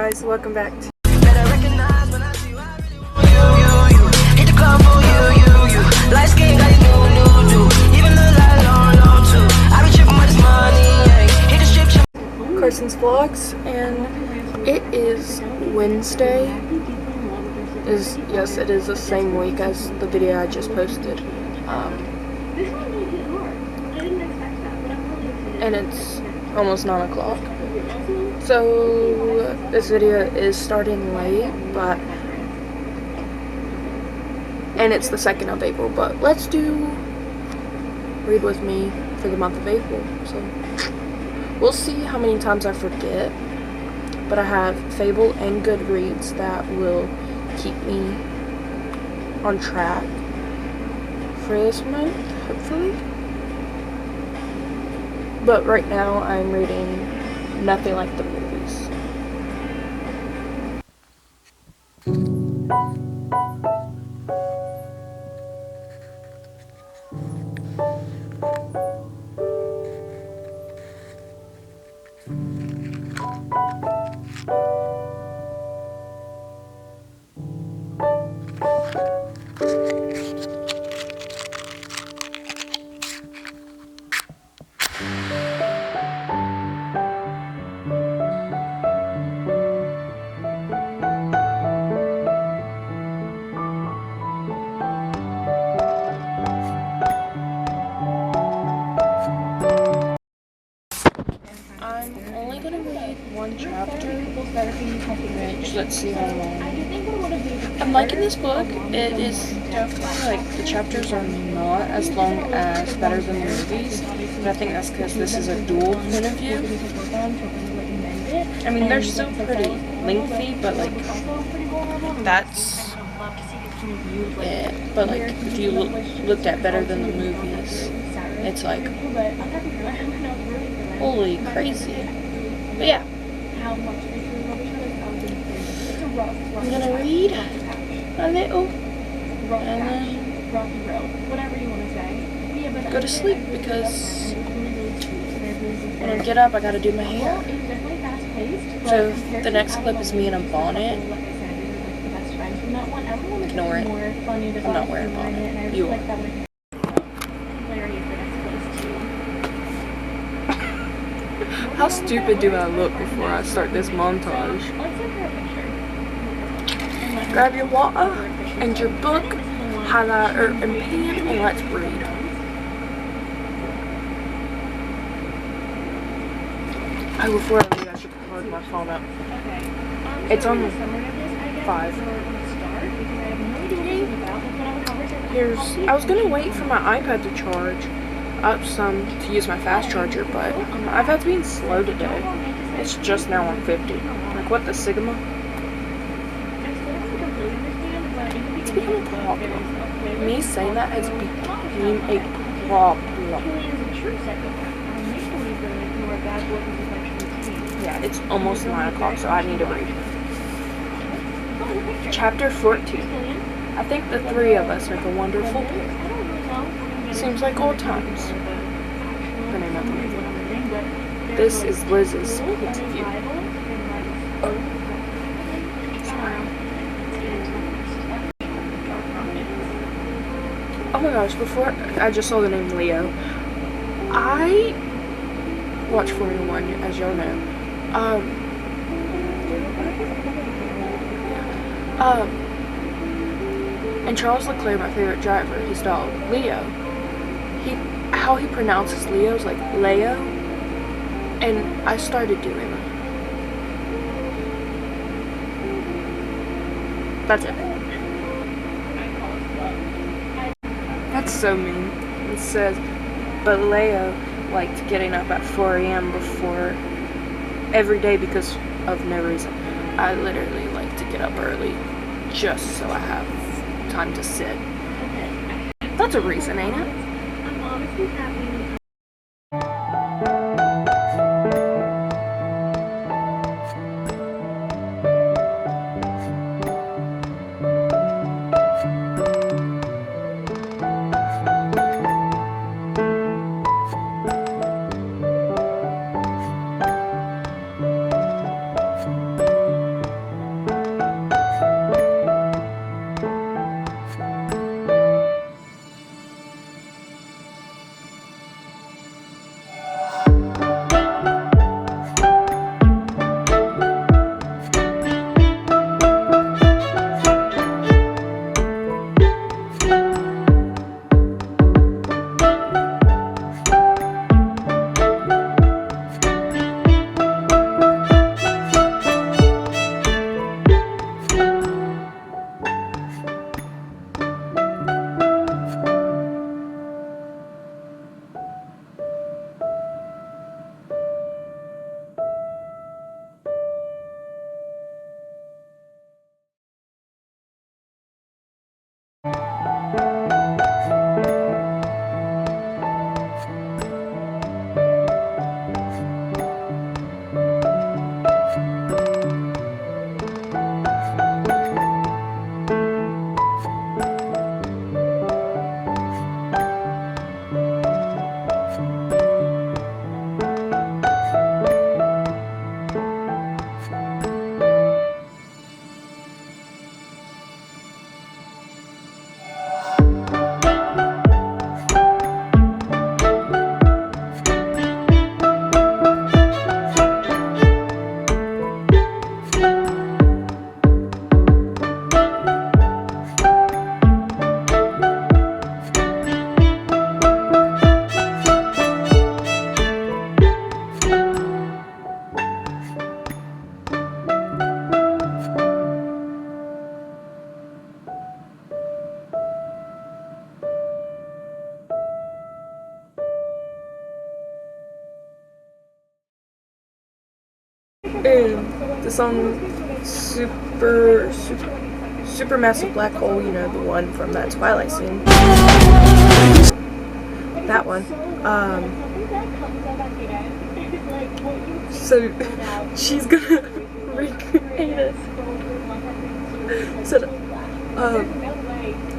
guys, welcome back to Karsen's Vlogs, and it is Wednesday. Yes, it is the same week as the video I just posted. And it's almost 9 o'clock. So this video is starting late, and it's the 2nd of April, but let's do read with me for the month of April. So we'll see how many times I forget, but I have Fable and Goodreads that will keep me on track for this month, hopefully. But right now I'm reading Nothing Like the Movies. I'm only going to read one chapter, which let's see how long. I'm liking this book. It is definitely, like, the chapters are not as long as Better Than the Movies, but I think that's because this is a dual point of view. I mean, they're still pretty lengthy, but, like, that's it. But, like, if you looked at Better Than the Movies, it's like, holy crazy. But yeah, I'm gonna read a little and then go to sleep, because when I get up I gotta do my hair. So the next clip is me in a bonnet. Ignore it. I'm not wearing a bonnet. You are. How stupid do I look before I start this montage? Grab your water and your book, highlighter and pen, and let's read. Oh, before I read, I should plug my phone up. It's on 5. I was gonna wait for my iPad to charge up some to use my fast charger, but my iPad's being slow today. It's just now on 50. Like, what the Sigma? It's become a problem. Me saying that has become a problem. Yeah, it's almost 9 o'clock, so I need to read. Chapter 14. I think the 3 of us make a wonderful pair. Seems like old times. The name of the movie. This is Liz's view. Oh my gosh, before I just saw the name Leo. I watch Formula 1, as y'all know. And Charles Leclerc, my favorite driver, his dog, Leo, how he pronounces Leo is like Leo, and I started doing it. That's it. That's so mean. It says, but Leo liked getting up at 4 a.m. before every day because of no reason. I literally like to get up early just so I have time to sit. That's a reason, ain't it? I'm honestly happy. some supermassive black hole, you know, the one from that Twilight scene. That one. So she's gonna recreate it. So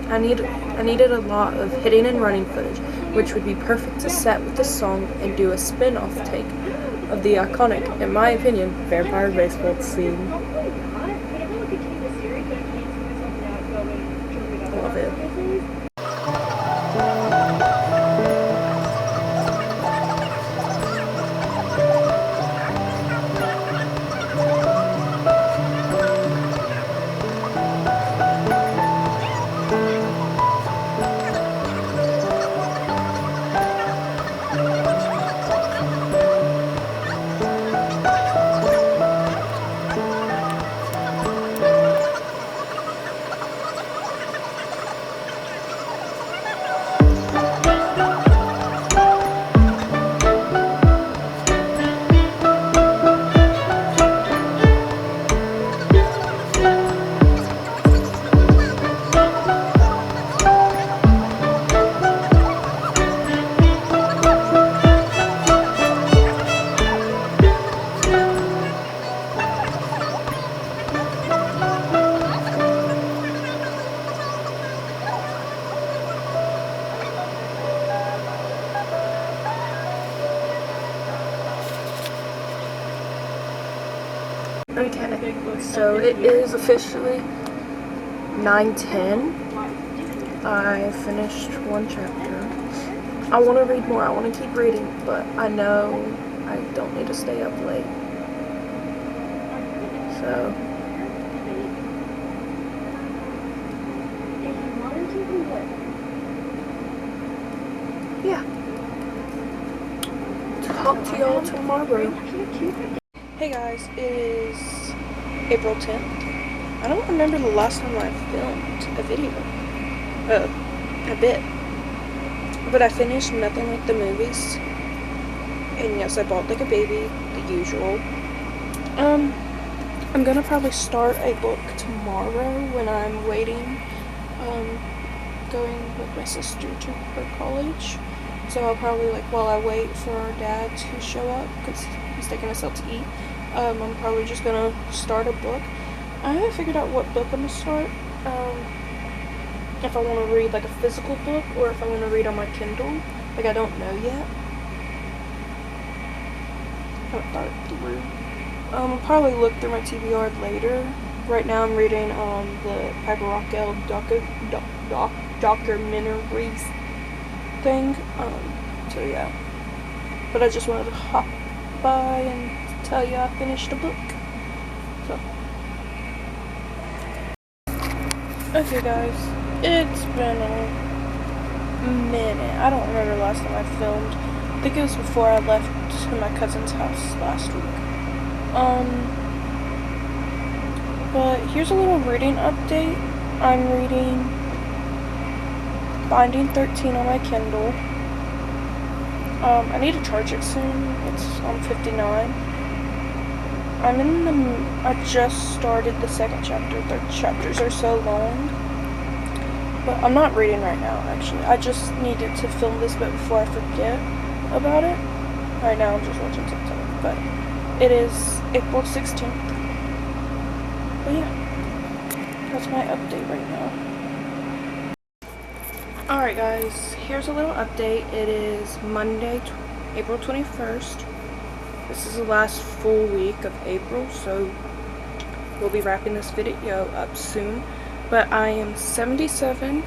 I needed a lot of hitting and running footage, which would be perfect to set with the song and do a spin-off take of the iconic, in my opinion, vampire baseball scene. Love it. Okay, so it is officially 9:10. I finished one chapter. I want to read more. I want to keep reading, but I know I don't need to stay up late. So yeah. Talk to y'all tomorrow. Hey guys, it is April 10th. I don't remember the last time I filmed a video. A bit. But I finished Nothing Like the Movies. And yes, I bought like a baby, the usual. I'm gonna probably start a book tomorrow when I'm waiting, going with my sister to her college. So I'll probably, like, while I wait for our dad to show up, because he's taking us out to eat, I'm probably just gonna start a book. I haven't figured out what book I'm gonna start. If I want to read like a physical book or if I want to read on my Kindle. Like, I don't know yet. I haven't thought it through. I'll probably look through my TBR later. Right now I'm reading the Piper Rockell documentaries thing. So yeah. But I just wanted to hop by and tell you I finished a book. So. Okay guys, it's been a minute. I don't remember the last time I filmed. I think it was before I left to my cousin's house last week. But here's a little reading update. I'm reading Binding 13 on my Kindle. I need to charge it soon. It's on 59. I just started the second chapter. The chapters are so long. But I'm not reading right now, actually. I just needed to film this bit before I forget about it. Right now I'm just watching TikTok. But it is April 16th. But yeah. That's my update right now. Alright guys, here's a little update. It is Monday, April 21st. This is the last full week of April, so we'll be wrapping this video up soon. But I am 77.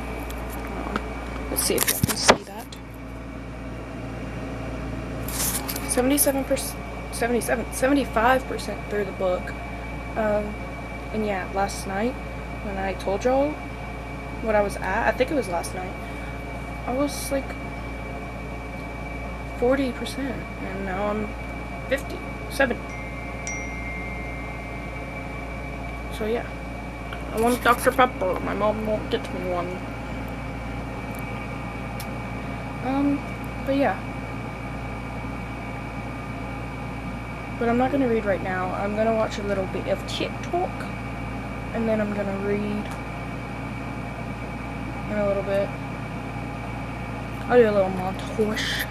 Let's see if you can see that. 75% through the book. And yeah, last night when I told y'all what I was at, I think it was last night, I was like 40%, and now I'm 50, 70. So yeah, I want Dr. Pepper. My mom won't get me one. But yeah. But I'm not going to read right now. I'm going to watch a little bit of TikTok. And then I'm going to read in a little bit. I'll do a little montage.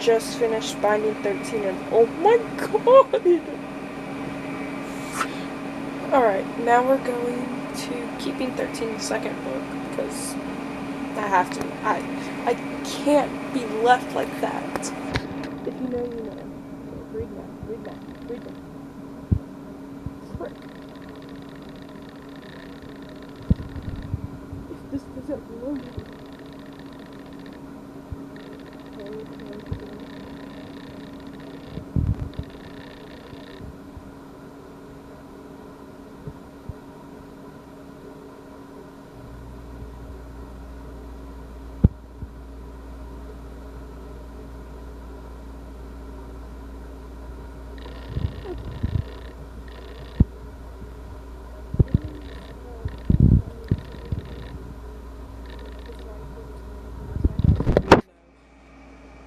just finished Binding 13 and oh my god! Alright, now we're going to Keeping 13, the second book, because I have to. I can't be left like that. If you know, you know. Read now, read now, read now. Frick. If this doesn't load it.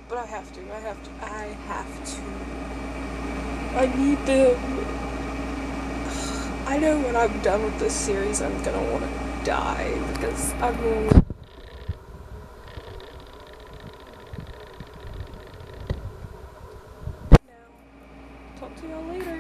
But I have to. I need them. I know when I'm done with this series, I'm gonna want to die, because I've been... Now, talk to y'all later.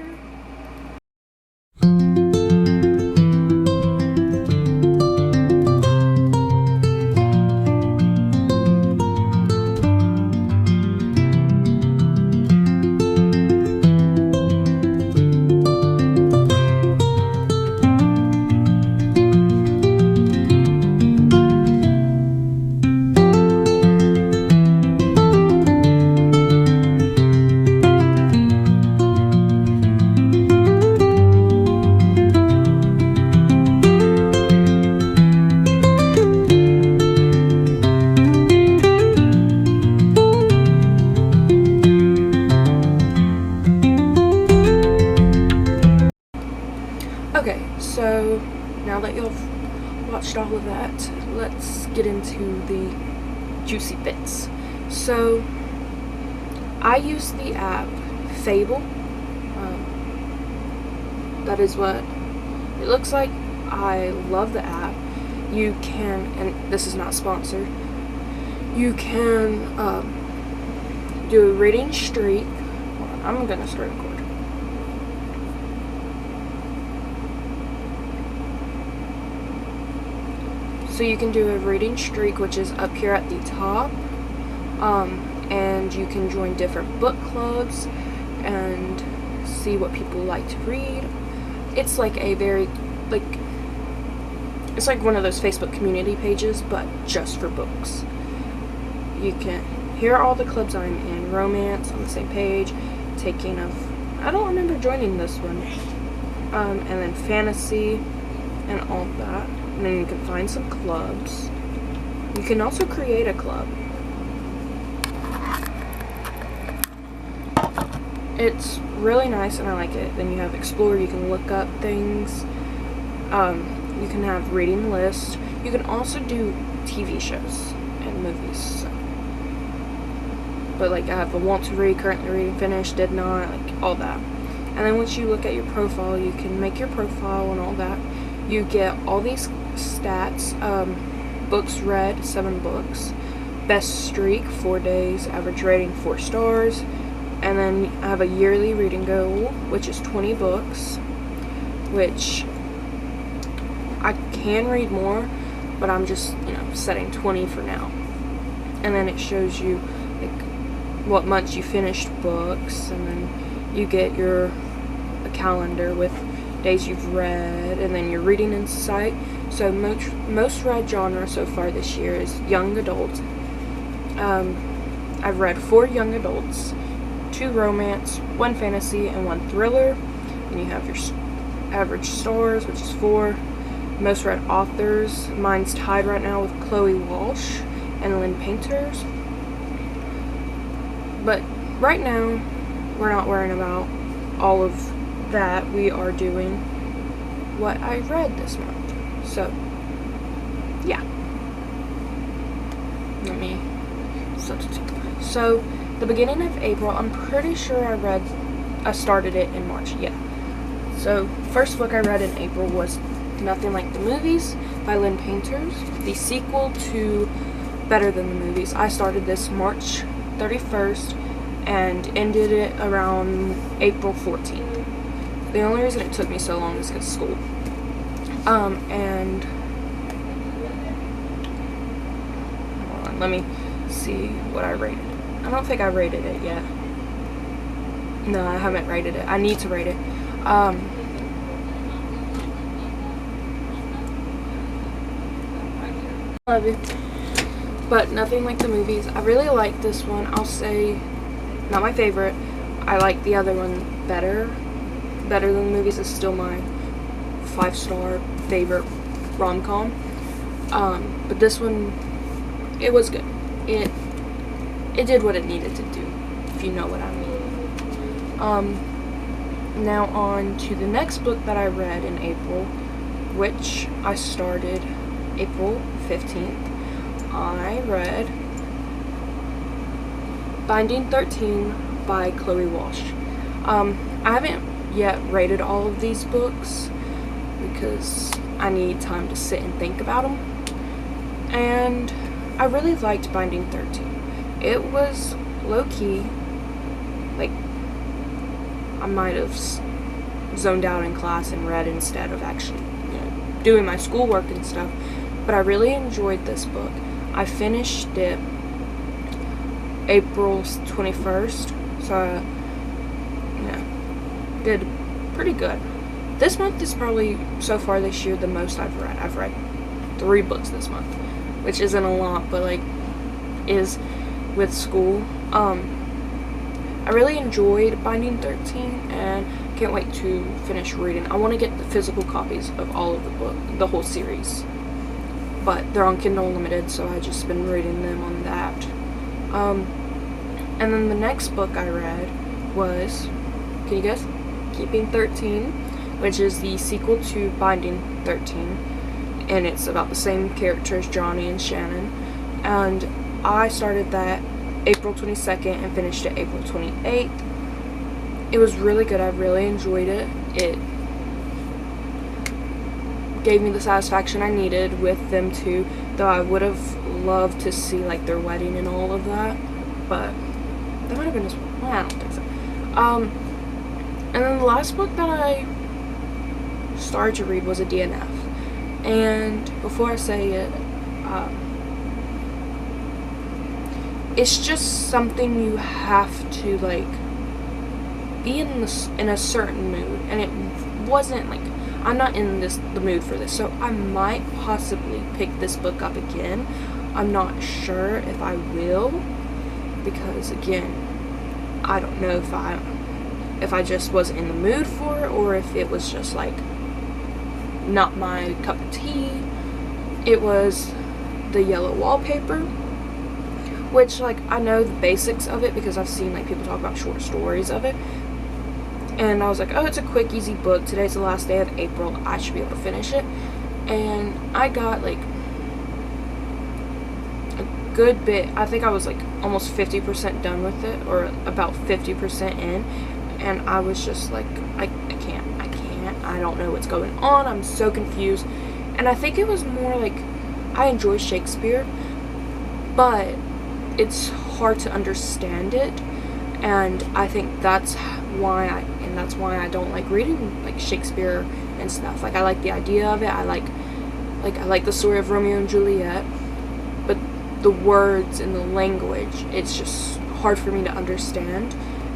Okay, so now that you've watched all of that, let's get into the juicy bits. So, I use the app Fable. That is what it looks like. I love the app. You can, and this is not sponsored, you can do a reading streak. Hold on, I'm gonna start recording. So you can do a reading streak, which is up here at the top, and you can join different book clubs and see what people like to read. It's like a very, it's like one of those Facebook community pages, but just for books. You can, here are all the clubs I'm in. Romance, on the same page. Taking of, I don't remember joining this one. And then fantasy, and all of that. And then you can find some clubs. You can also create a club. It's really nice and I like it. Then you have Explore, you can look up things. You can have reading lists. You can also do TV shows and movies. So. But like I have a want to read, currently reading, finished, did not, like all that. And then once you look at your profile, you can make your profile and all that. You get all these stats. Books read, 7 books. Best streak, 4 days. Average rating, 4 stars. And then I have a yearly reading goal, which is 20 books. Which I can read more, but I'm just, setting 20 for now. And then it shows you like what months you finished books, and then you get a calendar with days you've read, and then your reading insight. So most read genre so far this year is young adult. I've read 4 young adults, 2 romance, 1 fantasy, and 1 thriller. And you have your average stars, which is 4. Most read authors. Mine's tied right now with Chloe Walsh and Lynn Painters. But right now, we're not worrying about all of that. We are doing what I read this month. So, yeah. Let me substitute. So, the beginning of April, I'm pretty sure I started it in March, yeah. So, first book I read in April was Nothing Like the Movies by Lynn Painters, the sequel to Better Than the Movies. I started this March 31st, and ended it around April 14th. The only reason it took me so long is because of school. And hold on, let me see what I rated. I don't think I rated it yet. No, I haven't rated it. I need to rate it. Love you. But nothing like the movies. I really like this one. I'll say, not my favorite. I like the other one better. Better than the movies. Is still my 5-star favorite rom-com. But this one, it was good. It did what it needed to do, if you know what I mean. Now on to the next book that I read in April, which I started April 15th. I read Binding 13 by Chloe Walsh. I haven't yet rated all of these books because I need time to sit and think about them. And I really liked Binding 13. It was low-key, like, I might have zoned out in class and read instead of actually, doing my schoolwork and stuff. But I really enjoyed this book. I finished it April 21st, so did pretty good. This month is probably, so far this year, the most I've read. I've read 3 books this month, which isn't a lot, but like, is with school. I really enjoyed Binding 13, and can't wait to finish reading. I want to get the physical copies of all of the book, the whole series. But they're on Kindle Unlimited, so I've just been reading them on that. And then the next book I read was, can you guess? Keeping 13, which is the sequel to Binding 13. And it's about the same characters, Johnny and Shannon. And I started that April 22nd and finished it April 28th. It was really good. I really enjoyed it. It gave me the satisfaction I needed with them too, though I would have loved to see like their wedding and all of that, but that might have been just, well, I don't think so. And then the last book that I started to read was a DNF, and before I say it, it's just something you have to like be in a certain mood, and it wasn't like, I'm not in the mood for this, so I might possibly pick this book up again. I'm not sure if I will, because again, I don't know if I just wasn't in the mood for it, or if it was just like not my cup of tea. It was The Yellow Wallpaper, which like I know the basics of it because I've seen like people talk about short stories of it. And I was like, oh, it's a quick, easy book. Today's the last day of April. I should be able to finish it. And I got, like, a good bit. I think I was, like, almost 50% done with it. Or about 50% in. And I was just like, I can't. I don't know what's going on. I'm so confused. And I think it was more, like, I enjoy Shakespeare. But it's hard to understand it. And I think that's why I don't like reading like Shakespeare and stuff. Like I like the idea of it. I like the story of Romeo and Juliet, but the words and the language, it's just hard for me to understand.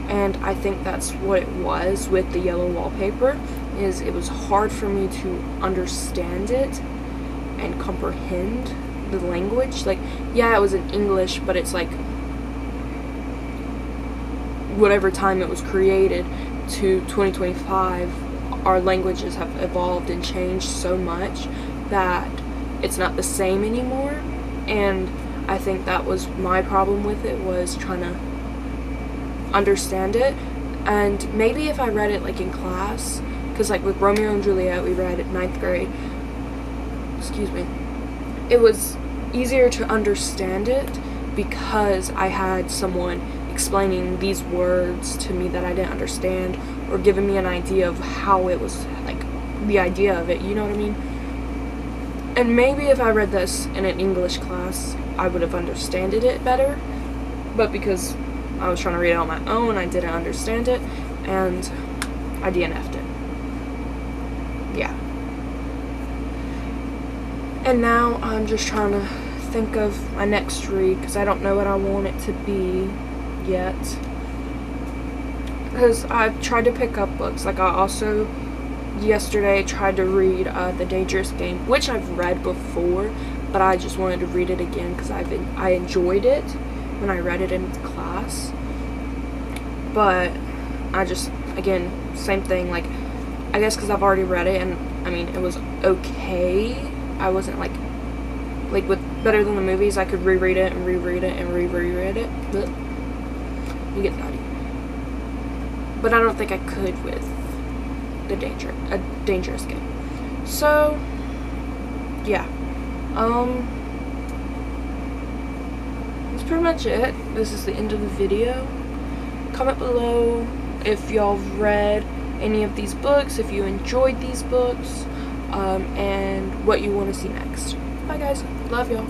And I think that's what it was with The Yellow Wallpaper, is it was hard for me to understand it and comprehend the language. Like, yeah, it was in English, but it's like whatever time it was created to 2025, our languages have evolved and changed so much that it's not the same anymore. And I think that was my problem with it, was trying to understand it. And maybe if I read it like in class, because like with Romeo and Juliet we read it 9th grade, it was easier to understand it because I had someone explaining these words to me that I didn't understand, or giving me an idea of how it was, like the idea of it, you know what I mean? And maybe if I read this in an English class I would have understood it better, but because I was trying to read it on my own, I didn't understand it, and I DNF'd it. Yeah. And now I'm just trying to think of my next read, because I don't know what I want it to be yet. Because I've tried to pick up books. Like, I also yesterday tried to read The Dangerous Game, which I've read before, but I just wanted to read it again because I enjoyed it when I read it in class. But I just, again, same thing, like, I guess because I've already read it, and I mean, it was okay. I wasn't like with Better Than the Movies, I could reread it and reread it and reread it. But you get the idea. But I don't think I could with A Dangerous Game. So yeah, that's pretty much it. This is the end of the video. Comment below if y'all read any of these books, if you enjoyed these books, and what you want to see next. Bye guys, love y'all.